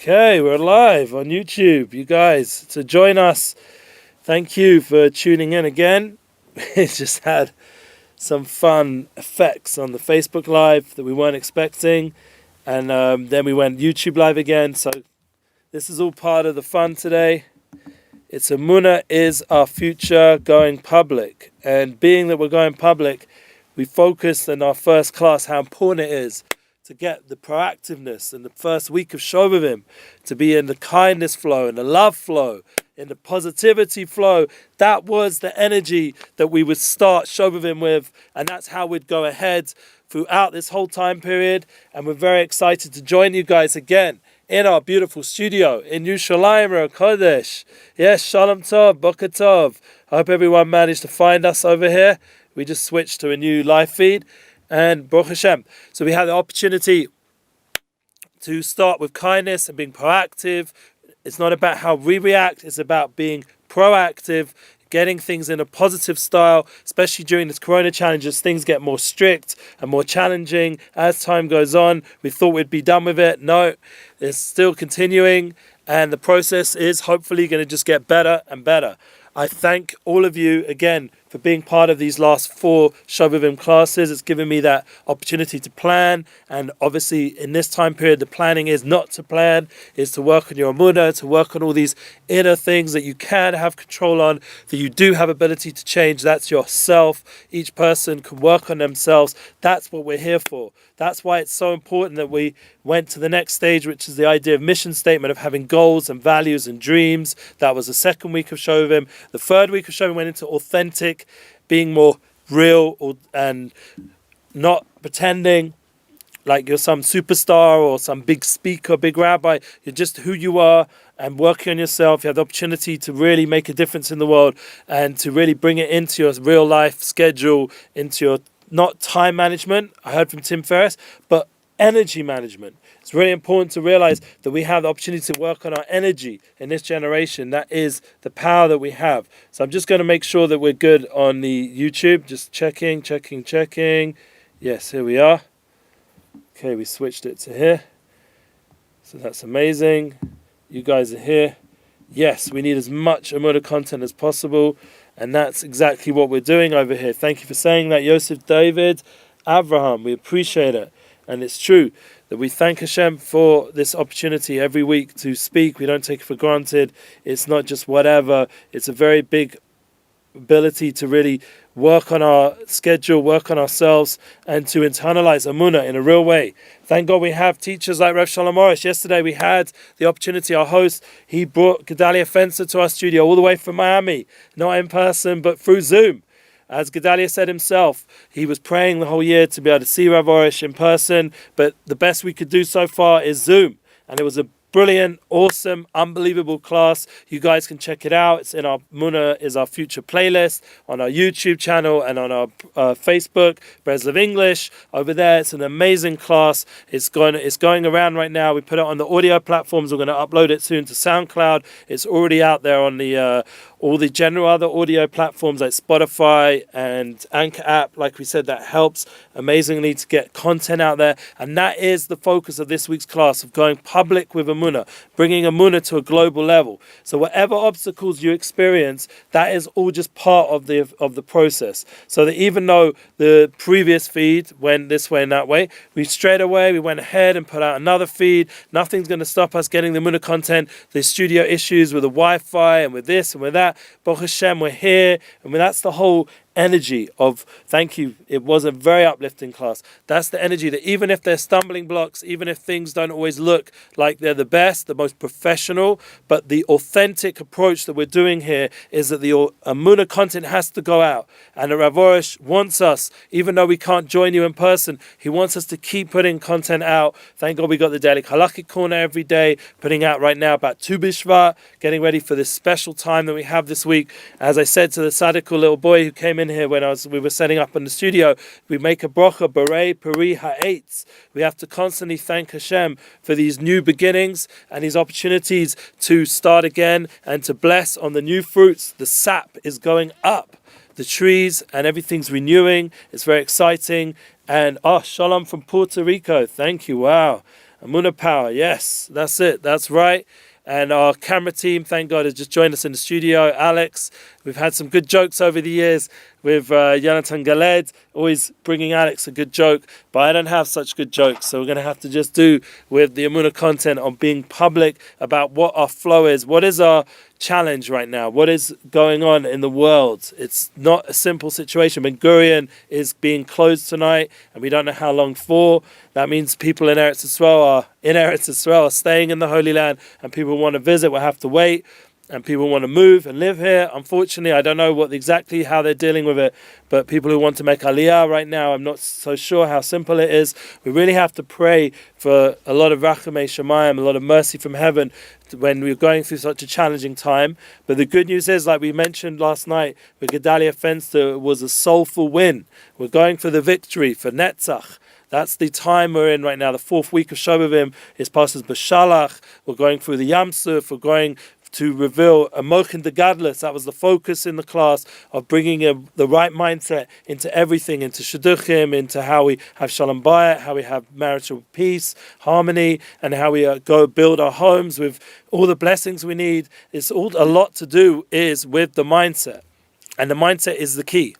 Okay, we're live on YouTube, you guys. To join us, thank you for tuning in again. We just had some fun effects on the Facebook Live that we weren't expecting. And then we went YouTube Live again. So this is all part of the fun today. It's Emuna is our future going public. And being that we're going public, we focused in our first class how important it is to get the proactiveness in the first week of Shovavim, to be in the kindness flow, in the love flow, in the positivity flow. That was the energy that we would start Shovavim with, and that's how we'd go ahead throughout this whole time period. And we're very excited to join you guys again in our beautiful studio in Yerushalayim Kodesh. Yes, Shalom Tov, Boker Tov. I hope everyone managed to find us over here. We just switched to a new live feed. And Baruch Hashem. So we had the opportunity to start with kindness and being proactive. It's not about how we react, it's about being proactive, getting things in a positive style, especially during this Corona challenges. Things get more strict and more challenging as time goes on. We thought we'd be done with it. No, it's still continuing, and the process is hopefully going to just get better and better. I thank all of you again for being part of these last 4 Shovavim classes. It's given me that opportunity to plan, and obviously in this time period the planning is not to plan, is to work on your Emuna, to work on all these inner things that you can have control on, that you do have ability to change. That's yourself. Each person can work on themselves. That's what we're here for. That's why it's so important that we went to the next stage, which is the idea of mission statement, of having goals and values and dreams. That was the second week of Shovavim. The third week of Shovavim went into authentic, being more real and not pretending like you're some superstar or some big speaker, big rabbi. You're just who you are and working on yourself. You have the opportunity to really make a difference in the world and to really bring it into your real life schedule, into your not time management, I heard from Tim Ferriss, but energy management. It's really important to realize that we have the opportunity to work on our energy in this generation. That is the power that we have. So I'm just going to make sure that we're good on the YouTube. Just checking. Yes, here we are. Okay, we switched it to here. So that's amazing. You guys are here. Yes, we need as much Emuna content as possible. And that's exactly what we're doing over here. Thank you for saying that, Yosef David Abraham. We appreciate it. And it's true that we thank Hashem for this opportunity every week to speak. We don't take it for granted. It's not just whatever. It's a very big ability to really work on our schedule, work on ourselves, and to internalize Emuna in a real way. Thank God we have teachers like Rev Shalom Morris. Yesterday we had the opportunity, our host, he brought Gedalia Fencer to our studio all the way from Miami, not in person, but through Zoom. As Gedalia said himself, he was praying the whole year to be able to see Rav Orish in person, but the best we could do so far is Zoom. And it was a brilliant, awesome, unbelievable class. You guys can check it out. It's in our Emuna is our future playlist on our YouTube channel and on our Facebook, Breslov English. Over there, it's an amazing class. It's going around right now. We put it on the audio platforms. We're going to upload it soon to SoundCloud. It's already out there on the all the general other audio platforms like Spotify and Anchor app. Like we said, that helps amazingly to get content out there. And that is the focus of this week's class, of going public with Emuna, bringing Emuna to a global level. So whatever obstacles you experience, that is all just part of the process. So that even though the previous feed went this way and that way, we went ahead and put out another feed. Nothing's going to stop us getting the Emuna content. The studio issues with the Wi-Fi and with this and with that, Baruch Hashem, we're here. And that's the whole energy of thank you. It was a very uplifting class. That's the energy that even if there's stumbling blocks, even if things don't always look like they're the best, the most professional, but the authentic approach that we're doing here is that the Emuna content has to go out. And Rav Orish wants us, even though we can't join you in person, he wants us to keep putting content out. Thank God we got the Daily Halakhic Corner every day, putting out right now about Tu B'Shvat, getting ready for this special time that we have this week. As I said to the Sadiko little boy who came in here when we were setting up in the studio, we make a bracha, Berei Peri Ha'etz. We have to constantly thank Hashem for these new beginnings and these opportunities to start again and to bless on the new fruits. The sap is going up. The trees and everything's renewing. It's very exciting. And Shalom from Puerto Rico. Thank you. Wow. Emuna power. Yes, that's it. That's right. And our camera team, thank God, has just joined us in the studio. Alex, we've had some good jokes over the years with Jonathan Galed, always bringing Alex a good joke. But I don't have such good jokes, so we're going to have to just do with the Emuna content on being public about what our flow is. What is our challenge right now? What is going on in the world? It's not a simple situation. Ben Gurion is being closed tonight, and we don't know how long for. That means people in Eretz Yisrael are staying in the Holy Land, and people want to visit will have to wait, and people want to move and live here. Unfortunately, I don't know exactly how they're dealing with it, but people who want to make Aliyah right now, I'm not so sure how simple it is. We really have to pray for a lot of Rachamei Shemayim, a lot of mercy from heaven when we're going through such a challenging time. But the good news is, like we mentioned last night with Gedalia Fenster, it was a soulful win. We're going for the victory, for Netzach. That's the time we're in right now. The 4th week of Shovavim is Parshat Beshalach. We're going through the Yam Suf. We're going to reveal a Mochin de Gadlus. That was the focus in the class, of bringing the right mindset into everything, into Shidduchim, into how we have Shalom Bayit, how we have marital peace, harmony, and how we go build our homes with all the blessings we need. It's all a lot to do is with the mindset, and the mindset is the key.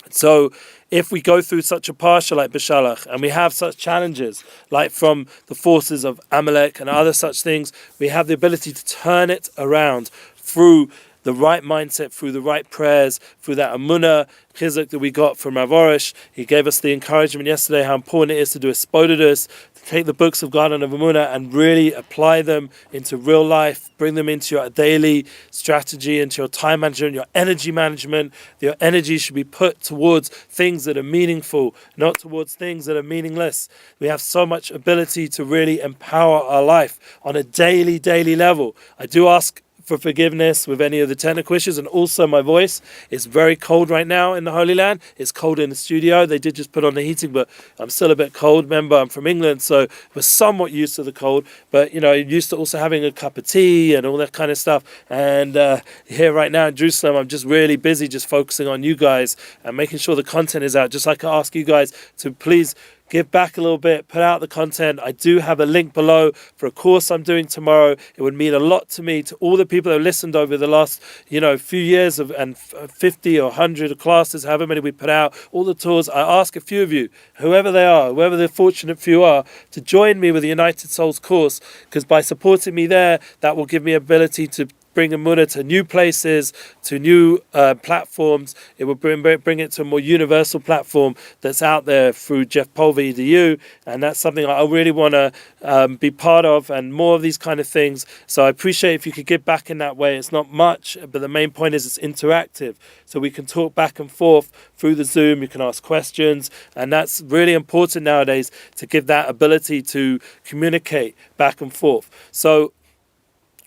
So if we go through such a parsha like Beshalach, and we have such challenges, like from the forces of Amalek and other such things, we have the ability to turn it around through the right mindset, through the right prayers, through that Emuna chizuk that we got from Rav Orish. He gave us the encouragement yesterday how important it is to do a spodidus, to take the books of God and of Emuna and really apply them into real life, bring them into your daily strategy, into your time management, your energy management. Your energy should be put towards things that are meaningful, not towards things that are meaningless. We have so much ability to really empower our life on a daily level. I do ask for forgiveness with any of the technical issues, and also my voice is very cold right now in the Holy Land. It's cold in the studio. They did just put on the heating, but I'm still a bit cold. Remember, I'm from England, so we're somewhat used to the cold, but used to also having a cup of tea and all that kind of stuff. And here right now in Jerusalem, I'm just really busy just focusing on you guys and making sure the content is out. Just like I ask you guys to please give back a little bit, put out the content. I do have a link below for a course I'm doing tomorrow. It would mean a lot to me, to all the people that have listened over the last, few years and 50 or 100 classes, however many we put out, all the tours. I ask a few of you, whoever they are, whoever the fortunate few are, to join me with the United Souls course, because by supporting me there, that will give me ability to bring Emuna to new places, to new platforms. It will bring it to a more universal platform that's out there through Jeff Pulver EDU, and that's something I really want to be part of, and more of these kind of things. So I appreciate if you could give back in that way. It's not much, but the main point is it's interactive, so we can talk back and forth through the Zoom. You can ask questions, and that's really important nowadays, to give that ability to communicate back and forth. So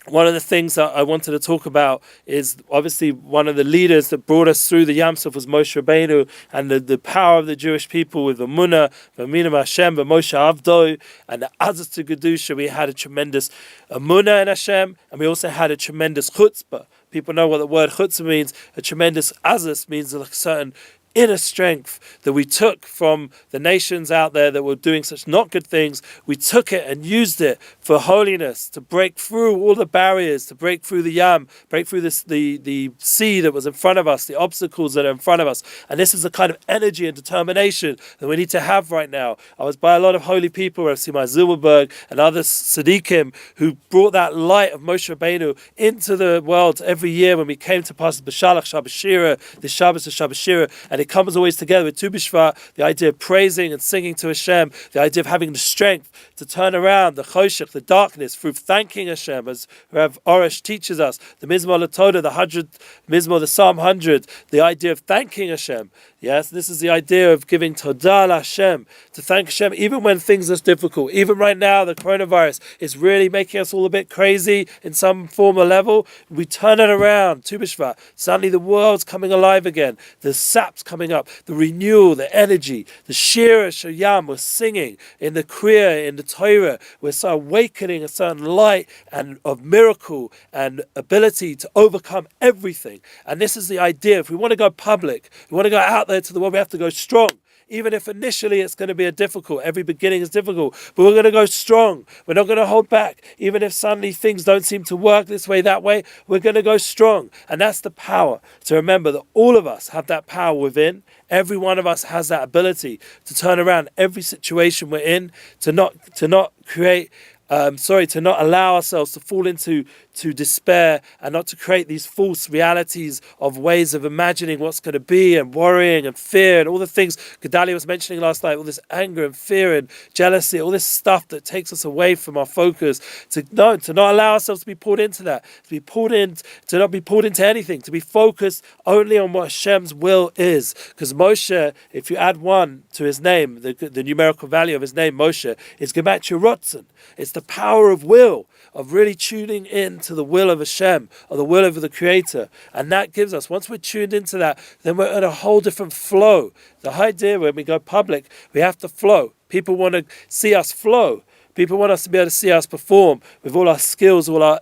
one of the things that I wanted to talk about is obviously one of the leaders that brought us through the Yam Suf was Moshe Rabbeinu, and the power of the Jewish people with Emuna, V'aminu Hashem, V'Moshe Avdoi, and the Azaz to Gedusha. We had a tremendous Emuna in Hashem, and we also had a tremendous chutzpah. People know what the word chutzpah means. A tremendous Azaz means like a certain inner strength that we took from the nations out there that were doing such not good things. We took it and used it for holiness, to break through all the barriers, to break through the Yam, break through the sea that was in front of us, the obstacles that are in front of us. And this is the kind of energy and determination that we need to have right now. I was by a lot of holy people, Rav Simon Zilberberg and other Tzaddikim, who brought that light of Moshe Rabbeinu into the world every year when we came to Parshat Beshalach, Shabbos Shira, the Shabbos of Shabbos Shira, and it comes always together with Tu B'Shvat, the idea of praising and singing to Hashem, the idea of having the strength to turn around the choshech, the darkness, through thanking Hashem, as Rav Orish teaches us, the Mizmor L'Todah, the 100th Mizmor, the Psalm 100, the idea of thanking Hashem. Yes, this is the idea of giving Todah Hashem, to thank Hashem even when things are difficult. Even right now, the coronavirus is really making us all a bit crazy in some form or level. We turn it around, Tu B'Shvat. Suddenly the world's coming alive again. The sap's coming up, the renewal, the energy, the Shira Shayam, we're singing in the Kriya, in the Torah. We're so awakening a certain light and of miracle and ability to overcome everything. And this is the idea. If we want to go public, we want to go out there to the world, we have to go strong. even if initially it's going to be difficult. Every beginning is difficult, but we're going to go strong. We're not going to hold back. Even if suddenly things don't seem to work this way, that way, we're going to go strong. And that's the power, to remember that all of us have that power within. Every one of us has that ability to turn around every situation we're in, to not create to not allow ourselves to fall into despair, and not to create these false realities of ways of imagining what's going to be, and worrying and fear and all the things Gedalia was mentioning last night, all this anger and fear and jealousy, all this stuff that takes us away from our focus, to not allow ourselves to be pulled into that, to not be pulled into anything, to be focused only on what Hashem's will is. Because Moshe, if you add 1 to his name, the numerical value of his name, Moshe, is Gematria Rotzen. It's the power of will, of really tuning in to the will of Hashem, or the will of the Creator. And that gives us, once we're tuned into that, then we're in a whole different flow. The idea when we go public, we have to flow. People want to see us flow. People want us to be able to see us perform with all our skills, all our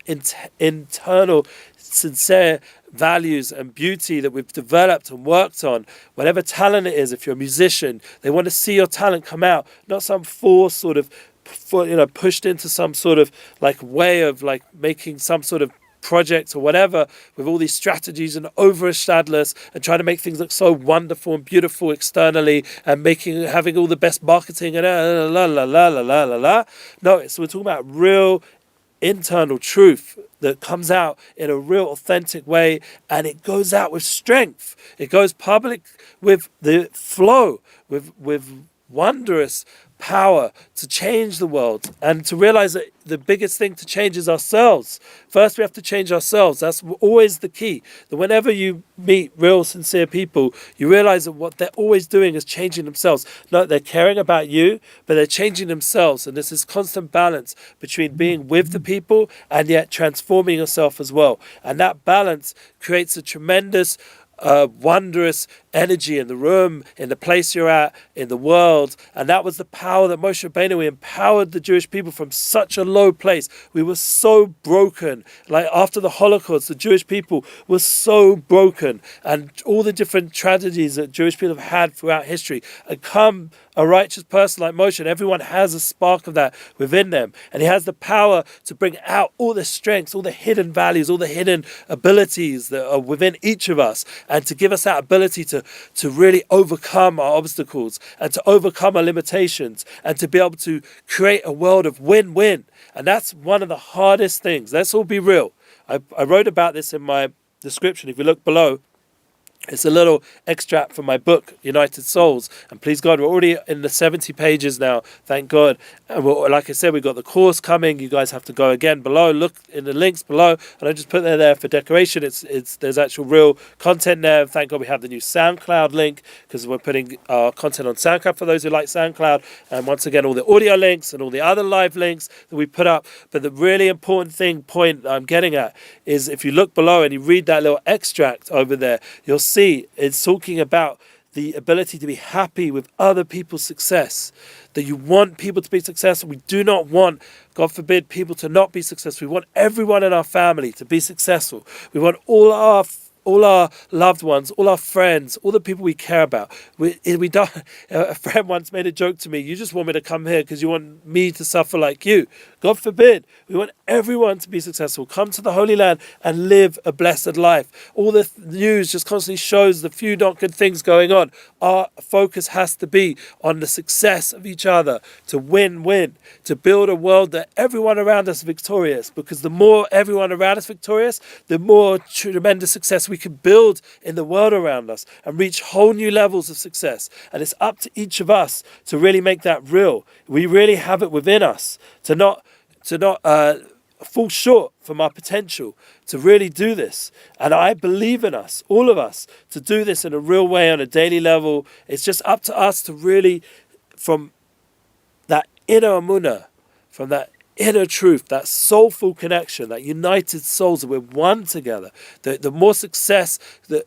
internal, sincere values and beauty that we've developed and worked on. Whatever talent it is, if you're a musician, they want to see your talent come out, not some forced sort of pushed into some sort of like way of like making some sort of project or whatever with all these strategies and overstadless and trying to make things look so wonderful and beautiful externally and having all the best marketing and la la la la la la la. No, so we're talking about real internal truth that comes out in a real authentic way, and it goes out with strength. It goes public with the flow, with wondrous power to change the world, and to realize that the biggest thing to change is ourselves. First, we have to change ourselves. That's always the key. That whenever you meet real, sincere people, you realize that what they're always doing is changing themselves. No, they're caring about you, but they're changing themselves. And there's this constant balance between being with the people and yet transforming yourself as well. And that balance creates a tremendous wondrous energy in the room, in the place you're at, in the world. And that was the power that Moshe Rabbeinu empowered the Jewish people from such a low place. We were so broken. Like after the Holocaust, the Jewish people were so broken, and all the different tragedies that Jewish people have had throughout history. And come a righteous person like Moshe, and everyone has a spark of that within them, and he has the power to bring out all the strengths, all the hidden values, all the hidden abilities that are within each of us, and to give us that ability to really overcome our obstacles and to overcome our limitations and to be able to create a world of win-win. And that's one of the hardest things. Let's all be real. I wrote about this in my description. If you look below, it's a little extract from my book, United Souls. And please God, we're already in the 70 pages now, thank God. And like I said, we've got the course coming. You guys have to go again below. Look in the links below. And I just put there for decoration. There's actual real content there. Thank God we have the new SoundCloud link, because we're putting our content on SoundCloud for those who like SoundCloud. And once again, all the audio links and all the other live links that we put up. But the really important point I'm getting at is if you look below and you read that little extract over there, you'll see it's talking about the ability to be happy with other people's success, that you want people to be successful. We do not want, God forbid, people to not be successful. We want everyone in our family to be successful. We want all our loved ones, all our friends, all the people we care about. We don't. A friend once made a joke to me, you just want me to come here because you want me to suffer like you. God forbid. We want everyone to be successful. Come to the Holy Land and live a blessed life. All the news just constantly shows the few not good things going on. Our focus has to be on the success of each other, to win-win, to build a world that everyone around us is victorious, because the more everyone around us is victorious, the more tremendous success we can build in the world around us and reach whole new levels of success. And it's up to each of us to really make that real. We really have it within us to not fall short from our potential to really do this. And I believe in us, all of us, to do this in a real way on a daily level. It's just up to us to really, from that inner Emuna, from that inner truth, that soulful connection, that united souls, that we're one together, the more success that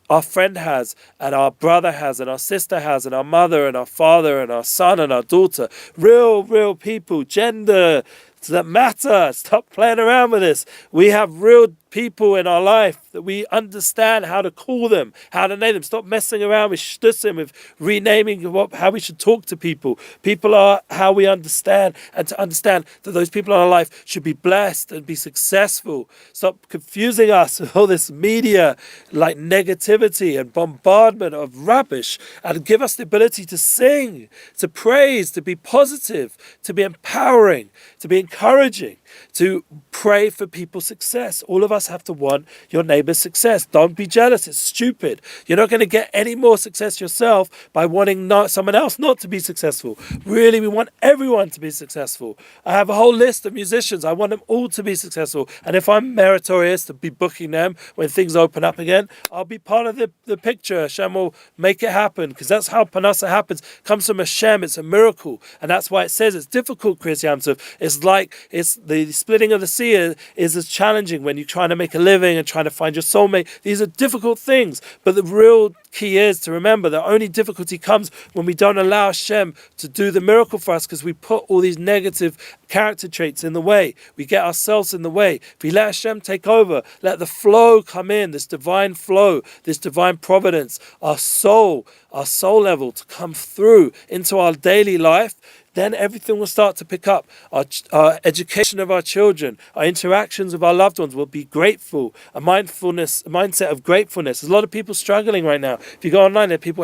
our friend has, and our brother has, and our sister has, and our mother, and our father, and our son, and our daughter, real people, gender, Does that matter? Stop playing around with this. We have real people in our life that we understand how to call them, how to name them. Stop messing around with shtusim, with renaming how we should talk to people. People are how we understand, and to understand that those people in our life should be blessed and be successful. Stop confusing us with all this media like negativity and bombardment of rubbish, and give us the ability to sing, to praise, to be positive, to be empowering, to be encouraging, to pray for people's success. All of us have to want your neighbor's success. Don't be jealous. It's stupid. You're not going to get any more success yourself by wanting someone else not to be successful. Really, we want everyone to be successful. I have a whole list of musicians. I want them all to be successful. And if I'm meritorious to be booking them when things open up again, I'll be part of the picture. Hashem will make it happen, because that's how Panasa happens. It comes from Hashem. It's a miracle. And that's why it says it's difficult, Chris Yamsov. It's like it's the splitting of the sea is as challenging when you're trying to make a living and trying to find your soulmate. These are difficult things, but the real key is to remember that only difficulty comes when we don't allow Hashem to do the miracle for us, because we put all these negative character traits in the way. We get ourselves in the way. If we let Hashem take over, let the flow come in, this divine flow, this divine providence, our soul level to come through into our daily life, then everything will start to pick up. Our education of our children, our interactions with our loved ones will be grateful, a mindset of gratefulness. There's a lot of people struggling right now. If you go online, there are people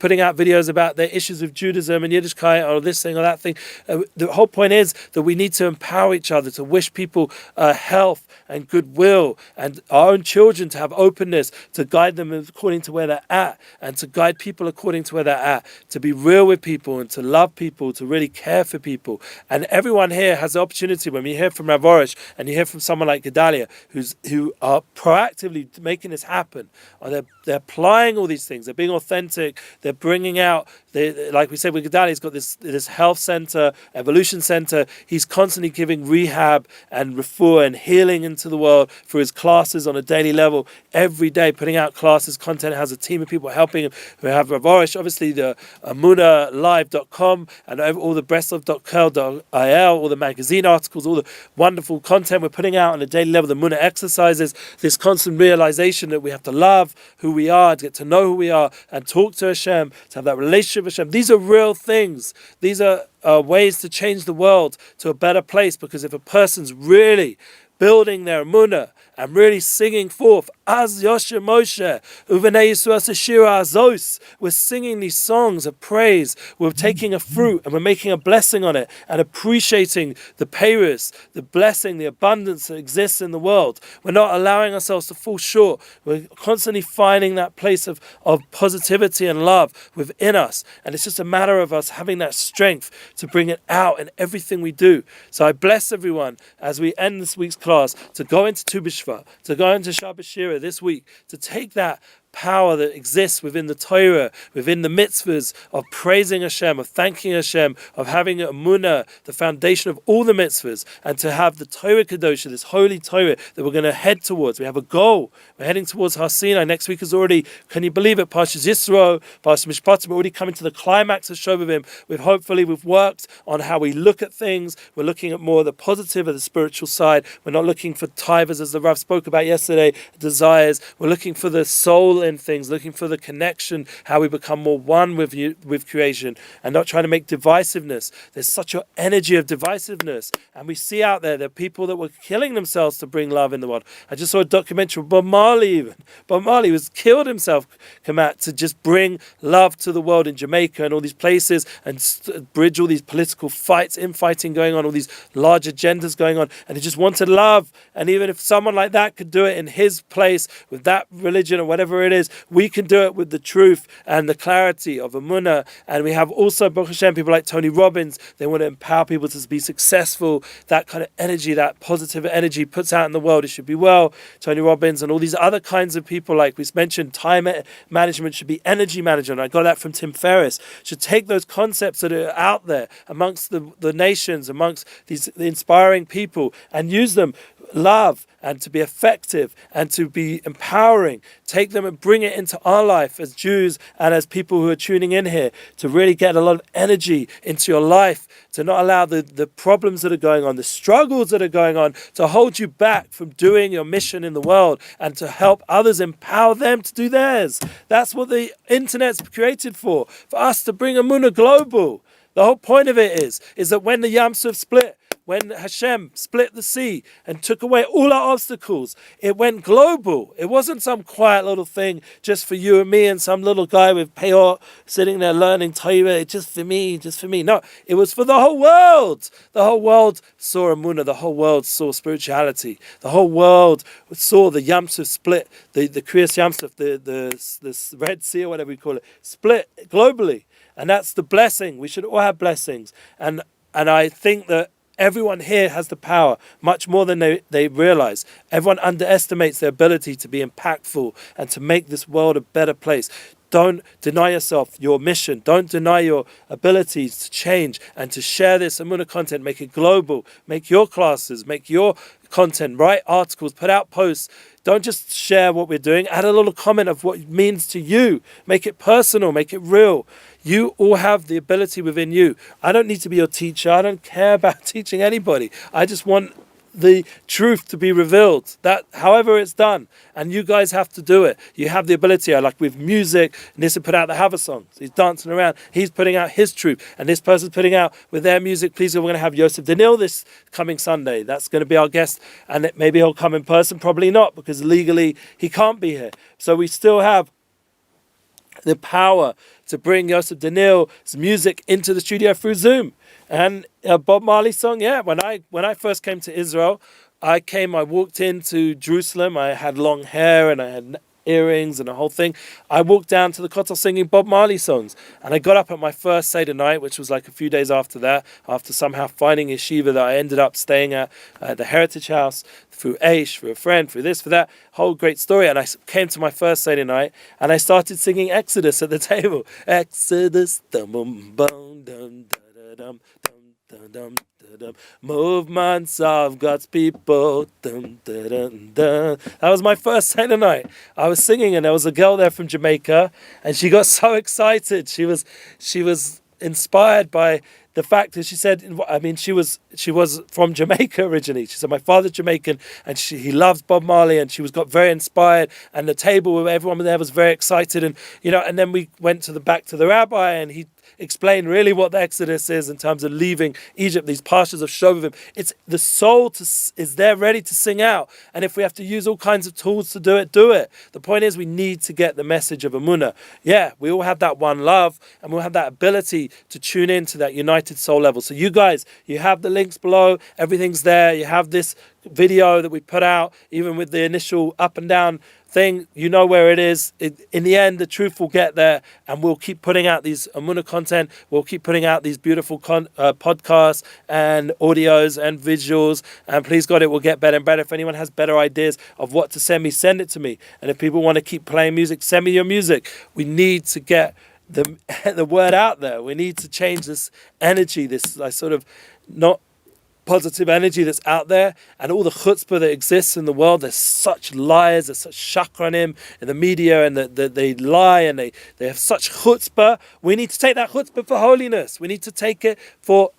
putting out videos about their issues with Judaism and Yiddishkeit, or this thing or that thing. The whole point is that we need to empower each other, to wish people health and goodwill, and our own children to have openness, to guide them according to where they're at, and to guide people according to where they're at, to be real with people and to love people, to really care for people. And everyone here has the opportunity, when we hear from Rav Orish and you hear from someone like Gedalia, who are proactively making this happen, or they're applying all these things, they're being authentic, they're bringing out, like we said with Gedalia, he's got this health center, evolution center. He's constantly giving rehab and refuah and healing into the world through his classes on a daily level, every day putting out classes, content, has a team of people helping him. We have Rav Orish, obviously the EmunaLive.com, and all the breslov.co.il, all the magazine articles, all the wonderful content we're putting out on a daily level, the Emuna exercises, this constant realization that we have to love who we are, to get to know who we are, and talk to Hashem, to have that relationship with Hashem. These are real things. These are ways to change the world to a better place, because if a person's really building their Emuna and really singing forth, Az Yoshe Moshe, Uvenei Yisuas Ashira Azos, we're singing these songs of praise, we're taking a fruit and we're making a blessing on it, and appreciating the peiros, the blessing, the abundance that exists in the world. We're not allowing ourselves to fall short. We're constantly finding that place of positivity and love within us, and it's just a matter of us having that strength to bring it out in everything we do. So I bless everyone as we end this week's class to go into Tu B'Shvat, to go into Shabbat Shira this week, to take that power that exists within the Torah, within the mitzvahs of praising Hashem, of thanking Hashem, of having Emuna, the foundation of all the mitzvahs, and to have the Torah Kedosha, this holy Torah that we're going to head towards. We have a goal. We're heading towards Har Sinai. Next week is already, can you believe it, Parshat Yisro, Parshat Mishpatim, we're already coming to the climax of Shovavim. We've worked on how we look at things. We're looking at more the positive of the spiritual side. We're not looking for tivers, as the Rav spoke about yesterday, desires. We're looking for the soul in things, looking for the connection, how we become more one with creation, and not trying to make divisiveness. There's such an energy of divisiveness, and we see out there are people that were killing themselves to bring love in the world. I just saw a documentary of Bob Marley even. Bob Marley was killed himself, Kamat, to just bring love to the world in Jamaica and all these places, and bridge all these political fights, infighting going on, all these large agendas going on, and he just wanted love. And even if someone like that could do it in his place with that religion or whatever it is, we can do it with the truth and the clarity of Emuna. And we have also, Baruch Hashem, people like Tony Robbins. They want to empower people to be successful. That kind of energy, that positive energy puts out in the world, it should be well. Tony Robbins and all these other kinds of people, like we mentioned, time management should be energy management. I got that from Tim Ferriss. Should take those concepts that are out there amongst the nations, amongst the inspiring people, and use them. love and to be effective and to be empowering. Take them and bring it into our life as Jews and as people who are tuning in here, to really get a lot of energy into your life, to not allow the problems that are going on, the struggles that are going on, to hold you back from doing your mission in the world, and to help others, empower them to do theirs. That's what the internet's created for us to bring Emuna global. The whole point of it is that when the Yam Suf split, when Hashem split the sea and took away all our obstacles, it went global. It wasn't some quiet little thing just for you and me and some little guy with peor sitting there learning Torah, just for me, just for me. No, it was for the whole world. The whole world saw Emuna. The whole world saw spirituality. The whole world saw the Yam Suf split, the Kriyas Yam Suf, the Red Sea or whatever we call it, split globally. And that's the blessing. We should all have blessings. And I think that everyone here has the power, much more than they realize. Everyone underestimates their ability to be impactful and to make this world a better place. Don't deny yourself your mission. Don't deny your abilities to change and to share this Emuna content. Make it global. Make your classes, make your content, write articles, put out posts. Don't just share what we're doing. Add a little comment of what it means to you. Make it personal. Make it real. You all have the ability within you. I don't need to be your teacher. I don't care about teaching anybody. I just want the truth to be revealed, that however it's done, and you guys have to do it. You have the ability. Like with music, Nissa put out the Hava songs. He's dancing around. He's putting out his truth, and this person's putting out with their music. Please, we're going to have Yosef Danil this coming Sunday. That's going to be our guest, and maybe he'll come in person. Probably not, because legally he can't be here. So we still have the power to bring Yosef Danil's music into the studio through Zoom. And Bob Marley's song, when I first came to Israel, I walked into Jerusalem, I had long hair and I had earrings and the whole thing. I walked down to the Kotel singing Bob Marley songs, and I got up at my first Seder night, which was like a few days after that, after somehow finding a yeshiva that I ended up staying at the Heritage House, through Aish, through a friend, through this, for that, whole great story. And I came to my first Seder night, and I started singing Exodus at the table. Exodus, dum dum dum dum dum dum dum. Movements of God's people. Dun, dun, dun, dun. That was my first Seder night. I was singing, and there was a girl there from Jamaica, and she got so excited. She was inspired by the fact that she said, she was from Jamaica originally. She said, my father's Jamaican, and he loves Bob Marley, and got very inspired, and the table with everyone there was very excited, and then we went back to the rabbi, and he explain really what the Exodus is in terms of leaving Egypt, these pastures of Shovavim. It's the soul is there ready to sing out. And if we have to use all kinds of tools to do it, do it. The point is we need to get the message of Emuna. Yeah, we all have that one love, and we'll have that ability to tune in to that united soul level. So you guys, you have the links below. Everything's there. You have this video that we put out, even with the initial up and down thing, you know where it is. In the end, the truth will get there, and we'll keep putting out these Emuna content. We'll keep putting out these beautiful podcasts and audios and visuals, and please God, it will get better and better. If anyone has better ideas of what to send me, send it to me. And if people want to keep playing music, send me your music. We need to get the word out there. We need to change this energy, this sort of not positive energy that's out there, and all the chutzpah that exists in the world. There's such liars, there's such shakranim in the media, and they lie, and they have such chutzpah. We need to take that chutzpah for holiness. We need to take it for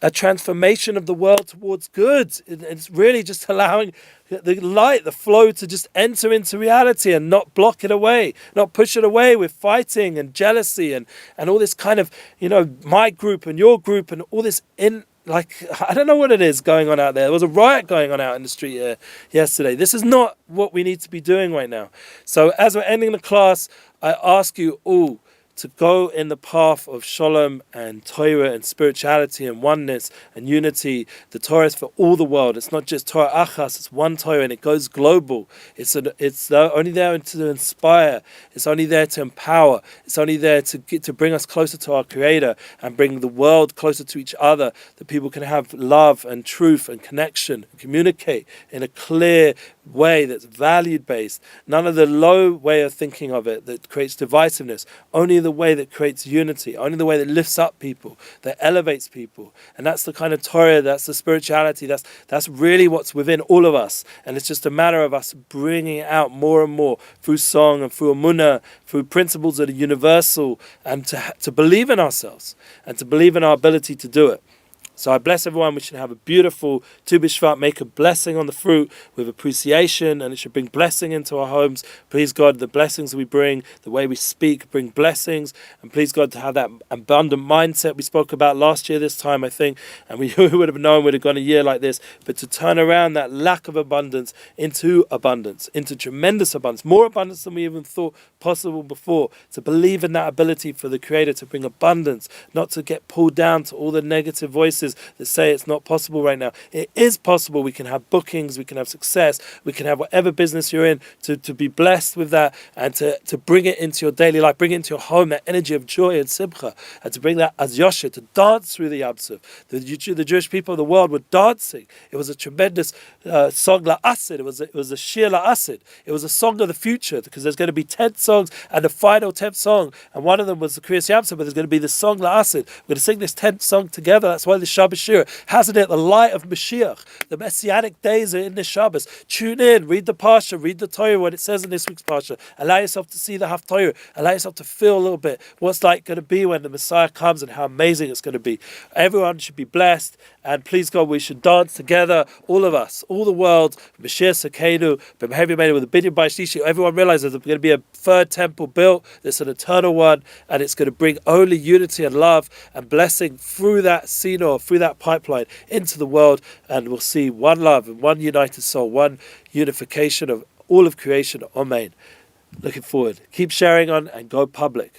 a transformation of the world towards good. It's really just allowing the light, the flow, to just enter into reality and not block it away, not push it away with fighting and jealousy and all this kind of, my group and your group and all this I don't know what it is going on out there. There was a riot going on out in the street here yesterday. This is not what we need to be doing right now. So as we're ending the class, I ask you all to go in the path of shalom and Torah and spirituality and oneness and unity. The Torah is for all the world. It's not just Torah Achas, it's one Torah, and it goes global. It's only there to inspire. It's only there to empower. It's only there to bring us closer to our Creator and bring the world closer to each other, that people can have love and truth and connection and communicate in a clear way that's valued based. None of the low way of thinking of it that creates divisiveness. Only the way that creates unity, only the way that lifts up people, that elevates people. And that's the kind of Torah, that's the spirituality, that's really what's within all of us. And it's just a matter of us bringing it out more and more through song and through Emuna, through principles that are universal, and to believe in ourselves and to believe in our ability to do it. So I bless everyone. We should have a beautiful Tu B'Shvat, make a blessing on the fruit with appreciation, and it should bring blessing into our homes. Please God, the blessings we bring, the way we speak, bring blessings. And please God, to have that abundant mindset we spoke about last year this time, I think, and we would have known we'd have gone a year like this, but to turn around that lack of abundance, into tremendous abundance, more abundance than we even thought possible before, to believe in that ability for the Creator to bring abundance, not to get pulled down to all the negative voices that say it's not possible right now. It is possible. We can have bookings, we can have success, we can have whatever business you're in, to be blessed with that, and to bring it into your daily life, bring it into your home, that energy of joy and simcha, and to bring that as Yosha, to dance through the Yamsuf. The Jewish people of the world were dancing. It was a tremendous song la'asid. It was a shir la'asid. It was a song of the future, because there's going to be 10 songs, and the final 10th song, and one of them was the Kriyas Yamsuf, but there's going to be the song la'asid. We're going to sing this 10th song together. That's why the Shabbos Shira, hasn't it? The light of Mashiach, the Messianic days are in the Shabbos. Tune in, read the Parsha, read the Torah, what it says in this week's Parsha. Allow yourself to see the Haftorah. Allow yourself to feel a little bit what's like going to be when the Messiah comes and how amazing it's going to be. Everyone should be blessed, and please God, we should dance together, all of us, all the world. Mashiach Sakenu, B'Mehevi made it with a Binyan Bayis Shlishi. Everyone realizes there's going to be a third temple built. That's an eternal one, and it's going to bring only unity and love and blessing through that Sinor, through that pipeline into the world, and we'll see one love and one united soul, one unification of all of creation. Amen. Looking forward. Keep sharing on and go public.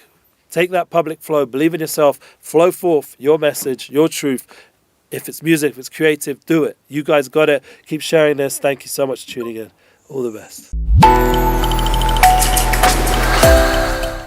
Take that public flow, believe in yourself, flow forth your message, your truth. If it's music, if it's creative, do it. You guys got it. Keep sharing this. Thank you so much for tuning in. All the best.